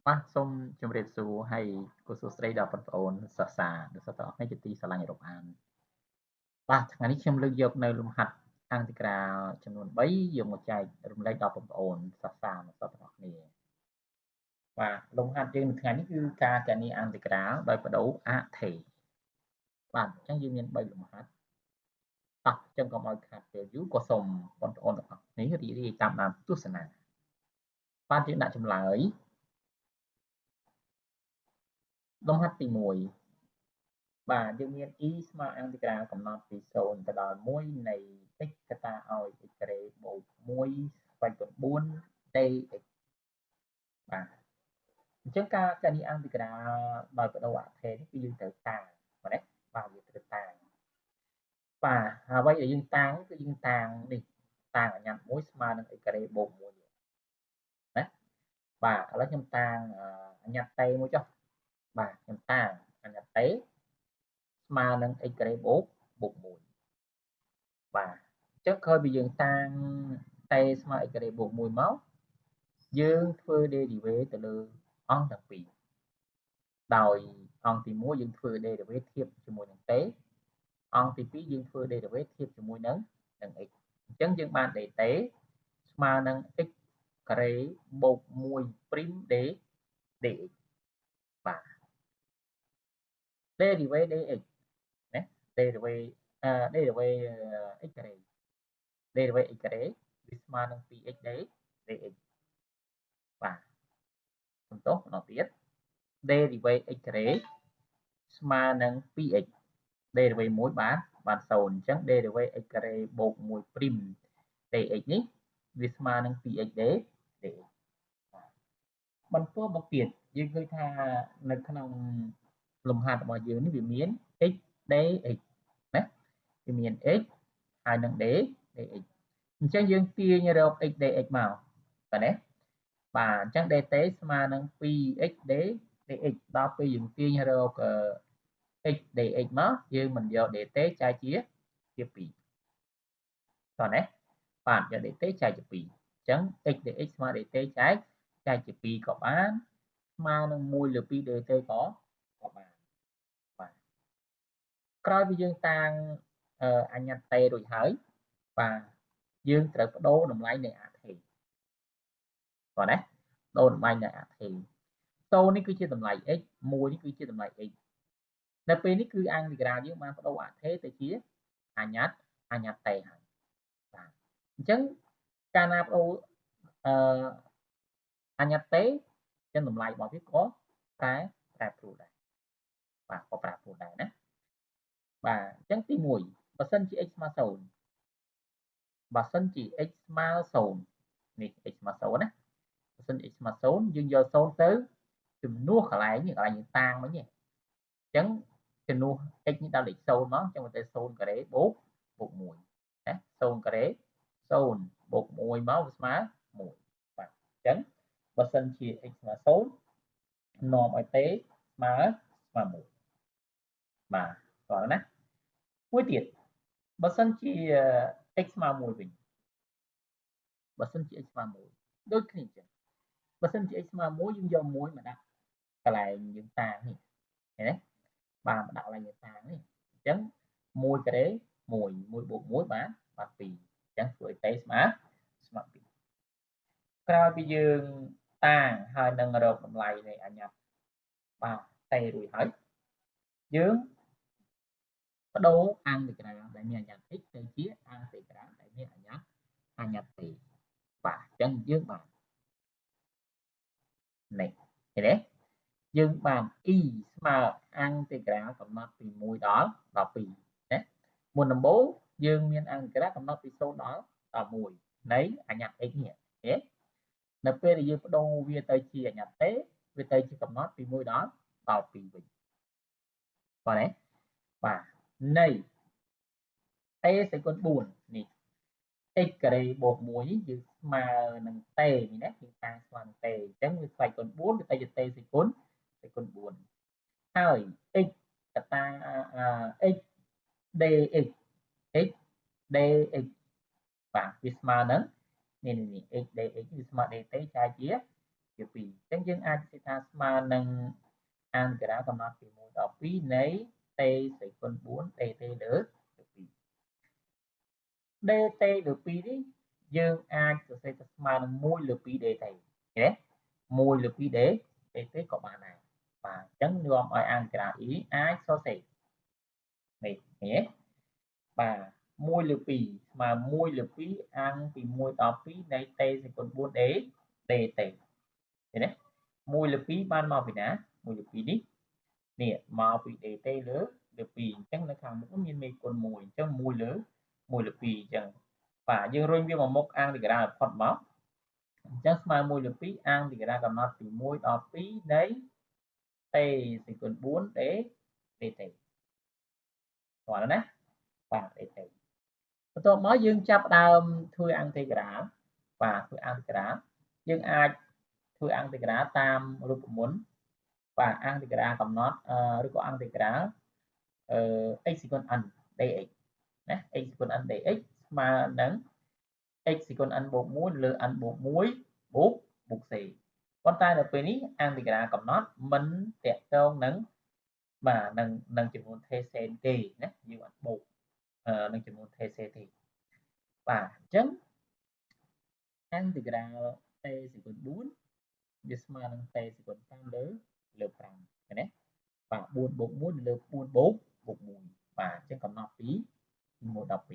បាទសូមជម្រាបសួរហើយគូសួស្ដីដល់បងប្អូនសិស្សានុសិស្សទាំងអស់គ្នាជាទីស្រឡាញ់រាប់អានបាទថ្ងៃនេះខ្ញុំលើកយកនៅលំហាត់អន្តរការចំនួន3យកមកចែករំលែកដល់បងប្អូនសិស្សានុសិស្សទាំងអស់គ្នាបាទលំហាត់យើងនៅថ្ងៃនេះគឺការកណនីអន្តរការដោយបដូរអថេរបាទអញ្ចឹងយើងមាន3លំហាត់អញ្ចឹងកុំឲ្យខាតពេលយូរក៏សូមបងប្អូនទាំងអស់គ្នារីករាយតាមដានទស្សនាបាទយើងដាក់ចម្លើយលំហាត់ទី1បាទយើងមាន e ស្មើអន្តរការកំណត់ពី0ទៅដល់1នៃ x កតាឲ្យ x ការ៉េបូក1ស្វ័យគុណ4 dx បាទអញ្ចឹងការកណនីអន្តរការដោយបដូរអថេរនេះគឺយើងត្រូវតាំងបាទបាទយើងត្រូវតាំងបាទអ្វីដែលយើងតាំងគឺយើងតាំងនេះតាំងអញ្ញត្តិ1ស្មើនឹង x ការ៉េបូក1ណាបាទឥឡូវខ្ញុំតាំងអញ្ញត្តិតេមួយចុះបាទខ្ញុំតាំងអញ្ញត្តិតេស្មើនឹង x ការ៉េបូក1បាទអញ្ចឹងក្រោយពីយើងតាំងតេស្មើ x ការ៉េបូក1មកយើងធ្វើ derivative ទៅលើអង្គទាំងពីរដោយអង្គទី1យើងធ្វើ derivative ធៀបជាមួយនឹងតេអង្គទី2យើងធ្វើ derivative ធៀបជាមួយនឹង x អញ្ចឹងយើងបាន dt ស្មើនឹង x ការ៉េបូក1 ព្រីម dx បាទ derivative dx ណា derivative derivative x ការ៉េ derivative x ការ៉េវាស្មើនឹង 2x dx បាទសំទោសម្ដងទៀត derivative x ការ៉េស្មើនឹង 2x derivative 1បាន0អញ្ចឹង derivative x ការ៉េបូក1ព្រីម dx នេះវាស្មើនឹង 2x dx បន្ទាប់មកទៀតយើងឃើញថានៅក្នុងលំហាត់របស់យើងនេះវាមាន x dx ណាវាមាន x ហើយនឹង dx អញ្ចឹងយើងទាញរក x dx មកបាទណាបាទអញ្ចឹង dt ស្មើនឹង 2x dx ដល់ពេលយើងទាញរកx dx មកយើងមិនយក dt ចែកជា2តោះណាបាទយក dt ចែកជា2អញ្ចឹង x dx ស្មើ dt ចែកជា2ក៏បានស្មើនឹង1លើ2 dt ក៏បានបាទក្រោយពីយើងតាំងអញ្ញត្តិតេរួចហើយបាទយើងត្រូវបដូរតម្លៃនៃអថេរបាទណាដូរតម្លៃនៃអថេរ0នេះគឺជាតម្លៃ x 1នេះគឺជាតម្លៃ x នៅពេលនេះគឺអង្គក្រាយើងបានបដូរអថេរទៅជាអញ្ញត្តិតេហើយបាទអញ្ចឹងកាលណាបដូរអញ្ញត្តិតេចឹងតម្លៃរបស់វាក៏ប្រែប្រួលដែរបាទក៏ប្រែប្រួលដែរណាបាទអញ្ចឹងទី1បើសិនជា x ស្មើ0បើសិនជា x ស្មើ0នេះ x ស្មើ0ណាបើសិន x ស្មើ0យើងយក0ទៅជំនួសកន្លែងនេះកន្លែងយើងតាំងមិញនេះអញ្ចឹងជំនួស x នេះដល់លេខ0មកអញ្ចឹងវាទៅ0ការ៉េបូក1ណា0ការ៉េ0បូក1មកវាស្មើ1បាទអញ្ចឹងបើសិនជា x ស្មើ0នាំឲ្យតេស្មើ1បាទតោះណាមួយទៀតបើសិនជា x ស្មើ1វិញបើសិនជា x ស្មើ1ដូចគ្នាអញ្ចឹងបើសិនជា x ស្មើ1យើងយក1មកដាក់កន្លែងយើងតាំងនេះឃើញទេបាទមកដាក់កន្លែងយើងតាំងនេះអញ្ចឹង1ការ៉េ1 1បូក1បាន2អញ្ចឹងធ្វើឲ្យតេស្មើ2ក្រោយពីយើងតាំងហើយនឹងរកតម្លៃនៃអញ្ញត្តិបាទតេរួចហើយយើងបដូរអង្គក្រាដែលមានអញ្ញត្តិ x ទៅជាអង្គក្រាដែលមានអញ្ញត្តិ t បាទអញ្ចឹងយើងបាននេះឃើញទេយើងបាន e ស្មើអង្គក្រាកំណត់ពី1ដល់2ណាមុនដំបូងយើងមានអង្គក្រាកំណត់ពី0ដល់1នៃអញ្ញត្តិ x នេះទេនៅពេលដែលយើងបដូរវាទៅជាអញ្ញត្តិ t វាទៅជាកំណត់ពី1ដល់2វិញបាទទេបាទនៃ t សេគុណ4នេះ x ការ៉េបូក1នេះយើងស្មើនឹង t នេះណាយើងតាំងស្មើនឹង t អញ្ចឹងវាស្វ័យគុណ4វាទៅជា t សេគុណ4ហើយ x កតា x dx x dx បាទវាស្មើនឹងនេះ x dx វាស្មើ dt ចែកជា ជា2អញ្ចឹងយើងអាចនិយាយថាស្មើនឹងអានក្រាកំណត់ពី1ដល់2នៃ t សេគុណ4 dt លើ2 dt លើ2នេះយើងអាចសរសេរថាស្មើនឹង1លើ2 dt ឃើញទេ1លើ2 dt ក៏បានដែរបាទអញ្ចឹងនាំឲ្យអានក្រា e អាចសរសេរនេះឃើញទេបាទ1លើ2ស្មើ1លើ2អាំងពី1ដល់2នៃ t សេគុណ4 dt ឃើញទេ1លើ2បានមកពីណា1លើ2នេះមកពី dt លើ2អញ្ចឹងនៅខាងមុខមានមេគុណ1អញ្ចឹង1លើ2អញ្ចឹងបាទយើងរុញវាមកមុខអាំងទីក្រាផុតមកអញ្ចឹងស្មើ1លើ2អាំងទីក្រាកំណត់ពី1ដល់2នៃ t សេគុណ4 dt បាទណាបាទ dt បន្ទាប់មកយើងចាប់ដើមធ្វើអាំងទីក្រាបាទធ្វើអាំងទីក្រាយើងអាចធ្វើអាំងទីក្រាតាមរូបមន្តបាទអាំងទីក្រាកំណត់ឬក៏អាំងទីក្រា x សេគុណ n dx ណា x សេគុណ n dx ស្មើនឹង x សេគុណ n បូក1លើ n បូក1បូក c ប៉ុន្តែដល់ពេលនេះអាំងទីក្រាកំណត់មិនតាក់ទងនឹងបាទនឹងចំនួន Thessen ទេណាយើងអត់បូកនឹងចំនួន Thessen ទេបាទអញ្ចឹងអាំងទីក្រា t សេគុណ4វាស្មើនឹង t សេគុណ5លើ5ឃើញទេបាទ4បូក1លើ4បូក1បាទអញ្ចឹងកំណត់ពី1ដល់2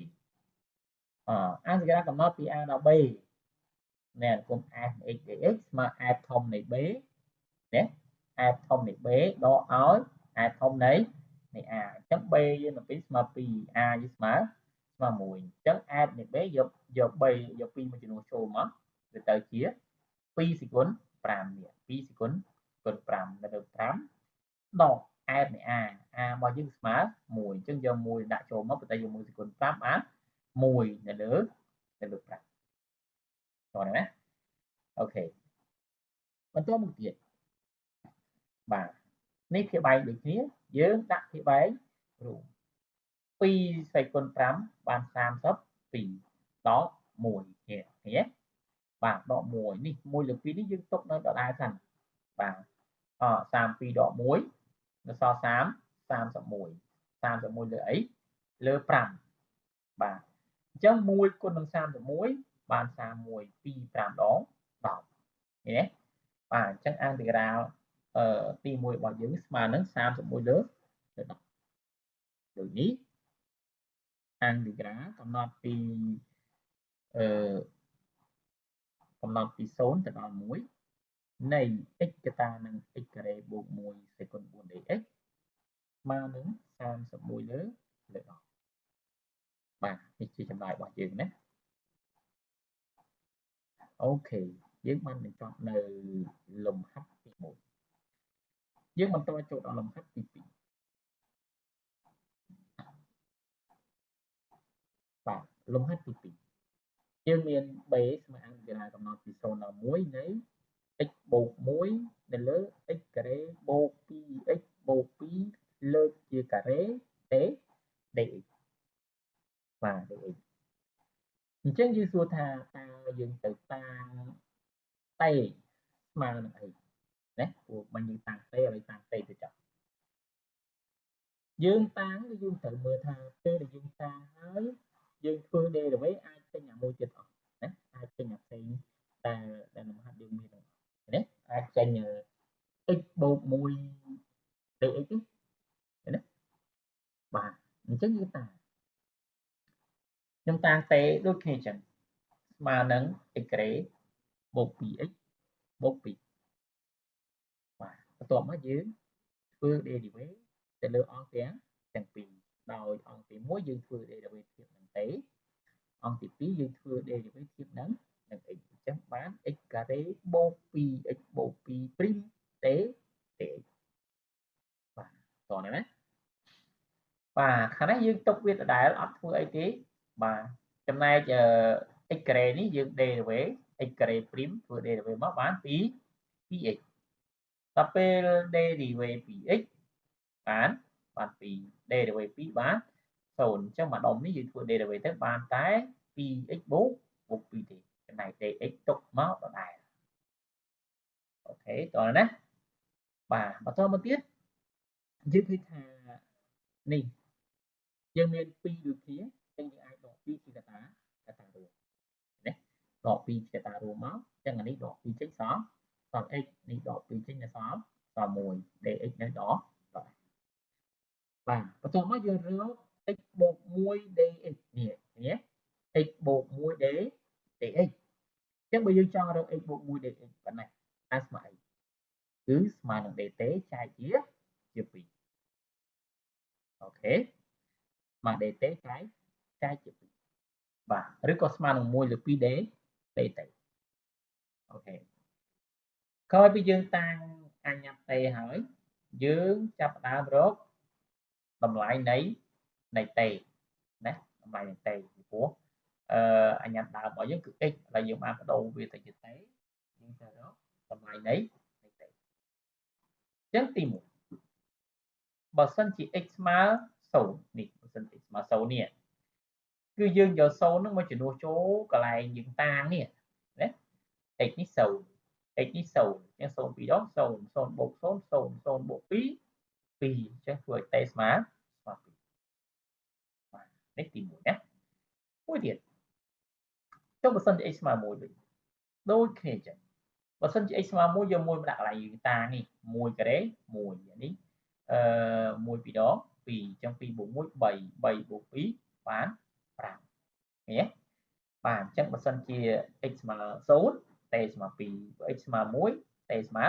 អាំងទីក្រាកំណត់ពី a ដល់ b ណែគុំ f x dx ស្មើ f ធំនៃ b ណា f ធំនៃ b ដកឲ្យ f ធំនៃ a អញ្ចឹង b យើងទៅស្មើ2 a យើងស្មើ1អញ្ចឹង f នៃ b យក2មួយចំនួនចូលមកវាទៅជា2សេគុណ5នេះ2សេគុណ5នៅលើ5ដក f នៃ a របស់យើងស្មើ1អញ្ចឹងយក1ដាក់ចូលមកបន្តែយក1សេគុណ5បាន1នៅលើ5តោះណាអូខេបន្តមកទៀតបាទនេះភាគបែកដូចគ្នាយើងដាក់ភាគបែករួម2សេគុណ5បាន32ដក1នេះឃើញទេបាទដក1នេះ1លើ2នេះយើងទុកនៅដដែលសិនបាទ32ដក1នៅសល់31លើអីលើ5បាទអញ្ចឹង1គុណនឹង31បាន31 2 5ដង10ឃើញទេបាទអញ្ចឹងអាំងទីក្រាទី1របស់យើងស្មើនឹង31លើ10ដូចនេះអាំងទីក្រាកំណត់ពី0ទៅដល់1នៃ x កតានឹង x ការ៉េបូក1សេគុណ4 dx ស្មើនឹង31លើ10បាទនេះជាចម្លើយរបស់យើងណាអូខេយើងបានបញ្ចប់នៅលំហាត់ទី1យើងបន្តចូលដល់លំហាត់ទី2បាទលំហាត់ទី2យើងមាន b ស្មើអាំងទីក្រាកំណត់ពី0ដល់1នៃ x បូក1នៅលើ x ការ៉េបូក 2x បូក2លើកជាការ៉េ t dx បាទ dx អញ្ចឹងយើងសួរថាតើយើងទៅតាំងតេស្មើនឹងអីណាព្រោះមិនយើងតាំងតេឥឡូវតាំងតេទៅចុះយើងតាំងយើងត្រូវមើលថាពេលដែលយើងតាំងហើយយើងធ្វើ derivative អាចចេញអាមួយទៀតអស់ណាអាចចេញអាផ្សេងដែលលំហាត់យើងមានហ្នឹងណាអាចចេញ x បូក1 dx ទេណាបាទអញ្ចឹងយើងតាំងខ្ញុំតាំងតេដូចគ្នាអញ្ចឹងស្មើនឹង x ការ៉េបូក 2x បូក2បាទបន្ទាប់មកយើងធ្វើ derivative ទៅលើអង្គទាំងពីរដោយអង្គទី1យើងធ្វើ derivative ធៀបនឹងតេអង្គទី2យើងធ្វើ derivative ធៀបនឹង x អញ្ចឹងបាន x ការ៉េបូក 2x បូក2ព្រីមតេ dx បាទតោះណាបាទខាងនេះយើងទុកវាដដែលអត់ធ្វើអីទេបាទចំណែកx ការ៉េនេះយើង derivative x ការ៉េព្រីមធ្វើ derivative មកបាន 2x ដល់ពេល derivative 2x បាន2 derivative 2បាន0អញ្ចឹងម្ដុំនេះយើងធ្វើ derivative បានតែ 2x បូក2ទេចំណែក dx ទុកមកដដែល តោះណាបាទបន្តមកទៀតយើងឃើញថានេះយើងមាន2ដូចគ្នាអញ្ចឹងយើងអាចដក2ជាកតារួមណាដក2ជាកតារួមមកអញ្ចឹងអានេះដក2ចេញសល់x នេះដក2ចេញនៅសល់1 dx នៅដកបាទបន្ទាប់មកយើងរក x បូក1 dx នេះ x បូក1 dx អញ្ចឹងបើយើងចង់រក x បូក1 dx ប៉ុណ្ណេះអាស្មើអីគឺស្មើនឹង dt ចែកជា2អូខេស្មើ dt ចែកជា2បាទឬក៏ស្មើនឹង1លើ 2d dt អូខេក្រោយពីយើងតាំងអញ្ញត្តេហើយយើងចាប់ផ្ដើមរកតម្លៃនៃតេណាតម្លៃនៃតេពីព្រោះអញ្ញត្តដើមរបស់យើងគឺ x ហើយយើងបានបដូរវាទៅជាតេយើងទៅរកតម្លៃនៃតេអញ្ចឹងទី1បើសិនជា x ស្មើ0នេះបើសិន x ស្មើ0នេះគឺយើងយក0ហ្នឹងមកជំនួសចូលកន្លែងយើងតាំងនេះណា x នេះ0 x នេះ0អញ្ចឹង0 2ដង0 0បូក0 0 0បូក2 2អញ្ចឹងធ្វើឲ្យតេស្មើ2បាទនេះទី1ណាមួយទៀតចុះបើសិនជា x ស្មើ1វិញដូចគ្នាអញ្ចឹងបើសិនជា x ស្មើ1យក1មកដាក់កន្លែងយើងតាំងនេះ1ការ៉េ1នេះ1 2ដង2អញ្ចឹង2បូក1 3 3បូក2បាន5ឃើញទេបាទអញ្ចឹងបើសិនជា x ស្មើ0តេស្មើ2បើ x ស្មើ1តេស្មើ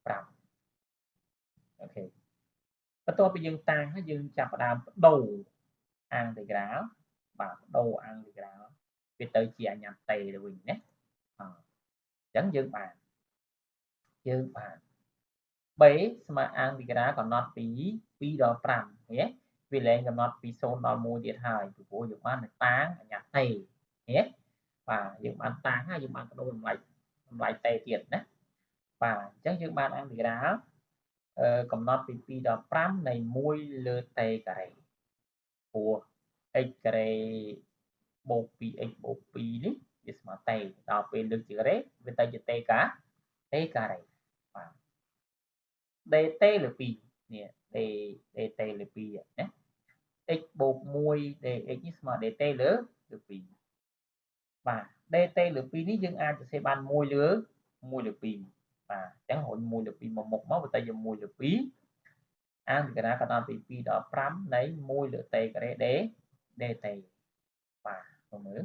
5អូខេបន្ទាប់ពីយើងតាំងហើយយើងចាប់ផ្ដើមបដូរអាំងតេក្រាលបាទបដូរអាំងតេក្រាលវាទៅជាអញ្ញត្តតេទៅវិញណាអញ្ចឹងយើងបានb ស្មើអាំងតេក្រាលកំណត់ពី2ដល់5ឃើញទេវាលែងកំណត់ពី0ដល់1ទៀតហើយពីព្រោះយើងបានតាំងអញ្ញត្តតេឃើញទេបាទយើងបានតាំងហើយយើងបានបដូរតម្លៃតេទៀតណាបាទអញ្ចឹងយើងបានអាំងតេក្រាលកំណត់ពី2ដល់5នៃ1លើតេការ៉េព្រោះ x ការ៉េបូក 2x បូក2នេះវាស្មើតេដល់ពេលលើកជាការ៉េវាទៅជាតេការ៉េបាទ dt លើ2នេះ dt លើ2ណា x បូក1 dx នេះស្មើ dt លើ2បាទ dt លើ2នេះយើងអាចសរសេរបាន1លើ2បាទអញ្ចឹងហុញ1លើ2មកមុខមកវាទៅជា1លើ2អានតេក្រាលកណ្ដាលពី2ដល់5នៃ1លើតេការ៉េ dt បាទមើល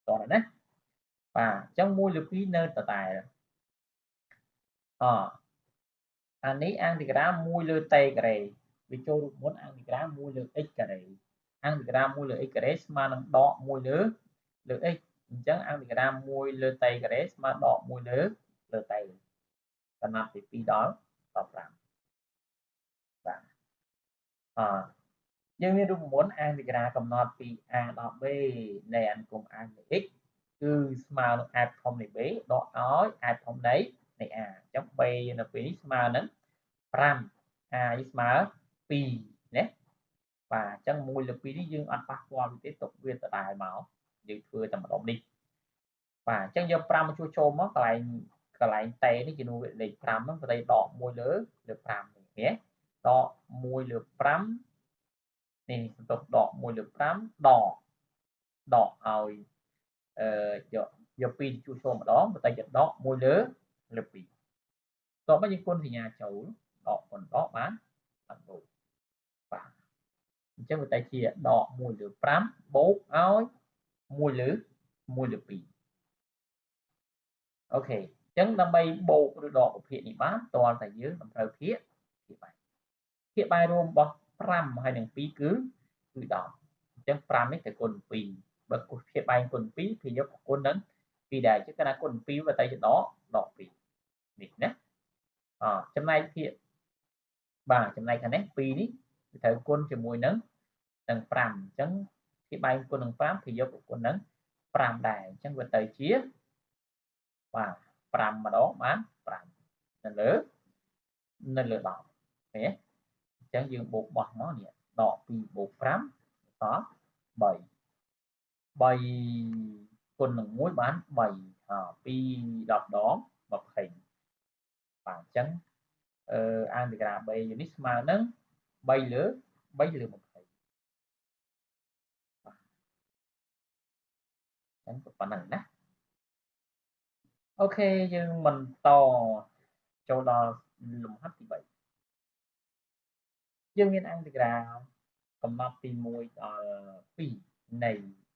តោះណាបាទអញ្ចឹង1លើ2នៅដដែលអានេះអាំងតេក្រាល1លើតេការ៉េវាចូលរូបមន្តអាំងតេក្រាល1លើ x ការ៉េអាំងតេក្រាល1លើ x ការ៉េស្មើនឹងដក1លើ x អញ្ចឹងអាំងតេក្រាល1លើតេការ៉េស្មើដក1លើតេកំណត់ពី2ដល់5បាទយើងមានរូបមន្តអាំងតេក្រាលកំណត់ពី a ដល់ b នៃអនុគម a នៃ x គឺស្មើនឹង f ធំនៃ b ដកឲ្យ f ធំនៃ a អញ្ចឹង b នៅពេលនេះស្មើនឹង5 a ស្មើ2ណាបាទអញ្ចឹង1លើ2នេះយើងអត់ប៉ះពាល់ទេទុកវាដដែលមកយើងធ្វើតែម្ដុំនេះបាទអញ្ចឹងយក5មកជួសជុលមកកន្លែងតេនេះជំនួសលេខ5ហ្នឹងទៅដក1លើ5នេះណាដក1លើ5នេះបន្ទុកដក1លើ5ដកឲ្យយក2ជួសជុលម្ដងទៅជាដក1លើ2តោះមកយើងគុណសញ្ញាចូលដកគុណដកបានដូចបាទអញ្ចឹងវាទៅជាដក1លើ5បូកឲ្យ1លើ2អូខេអញ្ចឹងដើម្បីបូកឬដកប្រភេទនេះបានតើតែយើងត្រូវភាគបាយរួមរបស់5ហើយនឹង2គឺ10អញ្ចឹង5នេះទៅគុណ2បើភាគបាយគុណ2thìយកគុណនឹង2ដែរអញ្ចឹងកាលណាគុណ2វាទៅជាដក2នេះណាចំណែកភាគបាទចំណែកខាងនេះ2នេះវាត្រូវគុណជាមួយនឹង5អញ្ចឹងភាគបាយគុណនឹង5thìយកគុណនឹង5ដែរអញ្ចឹងវាទៅជាបាទ5ម្ដងបាន5នៅលើ10ឃើញទេអញ្ចឹងយើងបូកបោះមកនេះដក2បូក5ត3គុណនឹង1បាន3 2 10ដង20 ចឹងអានទីក្រា3យើងនេះស្មើនឹង3 លើ 20 ចឹងប៉ុណ្ណឹងណាអូខេយើងបន្តចូលដល់លំហាត់ទី3យើងមានអង្គទីក្រាកំណត់ទី1ដល់2នៃ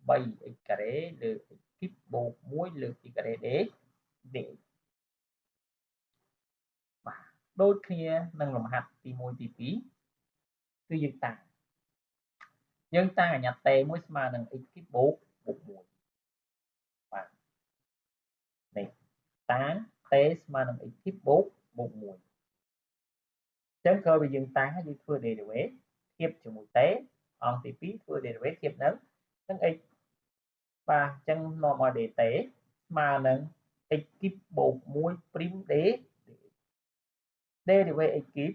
3x ការ៉េលើ x គីបបូក1លើ x ការ៉េ dx បាទដូចគ្នានឹងលំហាត់ទី1ទី2គឺយើងតាំងអាញាតេមួយស្មើនឹង x គីបបូក1បាទនេះតាំងតេស្មើនឹង x គីបបូក1អញ្ចឹងក្រោយពីយើងតាំងហើយយើងធ្វើ derivative ធៀបជាមួយតេអង្គទី2ធ្វើ derivative ធៀបនឹង x បាទអញ្ចឹងនាំឲ្យ dt ស្មើនឹង x គីបបូក1 prime d derivative x គីប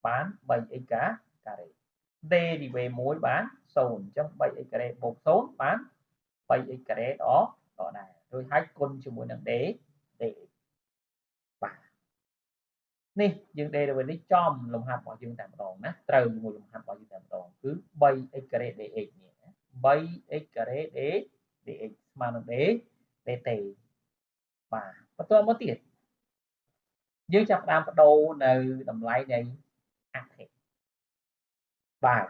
បាន 3x ការ៉េ derivative 1បាន0អញ្ចឹង 3x ការ៉េបូក0បាន 3x ការ៉េដដែលរួចហើយគុណជាមួយនឹង dx បាទនេះយើង derivative នេះចំលំហាត់របស់យើងតែម្ដងណាត្រូវជាមួយលំហាត់របស់យើងតែម្ដងគឺ 3x ការ៉េ dx នេះ 3x ការ៉េ dx ស្មើនឹង dt បាទបន្តមកទៀតយើងចាប់ផ្ដើមបដូរនៅតម្លៃនៃអធិបាទ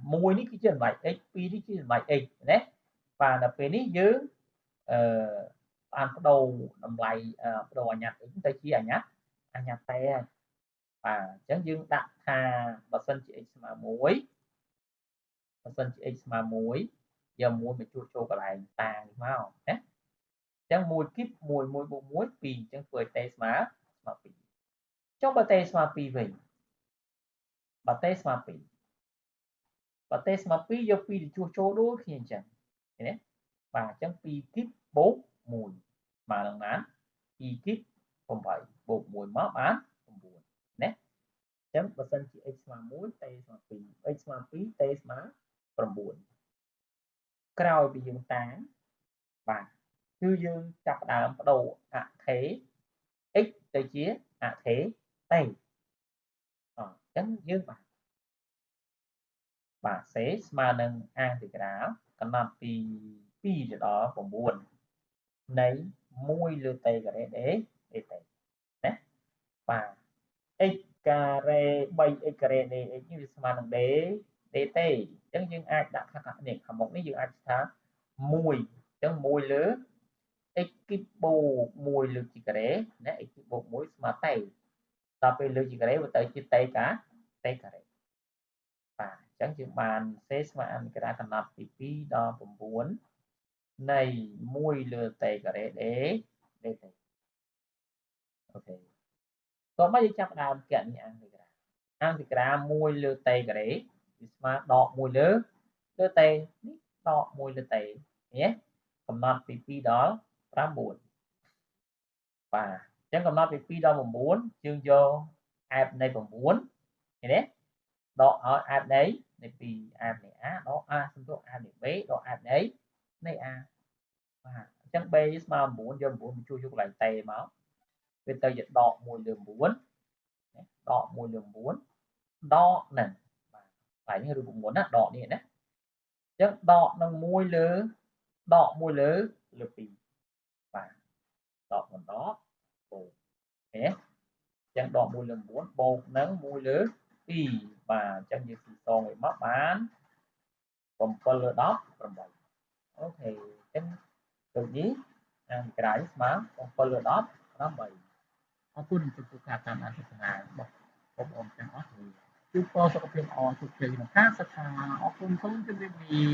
1នេះគឺជាតម្លៃ x 2នេះជាតម្លៃ x ណាបាទដល់ពេលនេះយើងបានបដូរតម្លៃបដូរអាញាត់ x ទៅជាអាញាត់តេបាទអញ្ចឹងយើងដាក់ថាបើសិនជា x ស្មើ1បើសិនជា x ស្មើ1យក1មកជួសចូលកន្លែងតានេះមកណាអញ្ចឹង1គីប1 1បូក1 2អញ្ចឹងធ្វើឲ្យតេស្មើ2ចុះបើតេស្មើ2វិញបើតេស្មើ2យក2ទៅជួសចូលដូចគ្នាអញ្ចឹងឃើញទេបាទអញ្ចឹង2គីបបូក1ស្មើនឹងបាន2គីប8បូក1មកបាន9ណាអញ្ចឹងបើសិនជា x ស្មើ1តេស្មើ2 x ស្មើ2តេស្មើ9ក្រោយពីយើងតាំងបាទគឺយើងចាប់ផ្ដើមបដូរអថេ x ទៅជាអថេតេអញ្ចឹងយើងបាទសេស្មើនឹងអាងទីក្រាលកំណត់ពី2ទៅដល់9នៃ1លើតេការ៉េ dt ណាបាទ x ការ៉េ 3x ការ៉េ dx នេះវាស្មើនឹង dt អញ្ចឹងយើងអាចដាក់ខាងនេះខាងមុខនេះយើងអាចថា1អញ្ចឹង1លើ x គីបបូក1លើជីការ៉េណា x គីបបូក1ស្មើតេដល់ពេលលើជីការ៉េវាទៅជាតេការ៉េបាទអញ្ចឹងយើងបានសេស្មើអង្គការកំណត់ពី2ដល់9នៃ1លើតេការ៉េ dt អូខេតោះមកយើងចាប់ផ្ដើមគណនាអង្គទីក្រា1លើតេការ៉េវាស្មើដក1លើតេនេះដក1លើតេនេះកំណត់ពី2ដល់9បាទអញ្ចឹងកំណត់ពី2ដល់9យើងយកអែបនៃ9ឃើញទេដកឲ្យអែបនៃ2អែបនៃ a ដក a សន្ទុះអែបនៃ b ដកអែបនៃ a បាទអញ្ចឹង b ស្មើ9យក9មកជួយយកកន្លែងតេមកវាទៅជាដក1លើ9ដក1លើ9ដកនឹងបាទហើយនេះរូបមន្តណាដកនេះណាអញ្ចឹងដកនឹង1លើ2បាទដក1ដកបូកអូខេអញ្ចឹងដក1លើ9បូកនឹង1លើ2បាទអញ្ចឹងយើងស៊ីសងវាមកបាន7លើ18អូខេអញ្ចឹងដូចនេះអានក្រៅស្មើ7លើ18អរគុណចំពោះការតាមដានទស្សនារបស់បងប្អូនទាំងអស់គ្នាជូនពរសុខភាពល្អជោគជ័យក្នុងការសិក្សាអរគុណសូមជម្រាបលា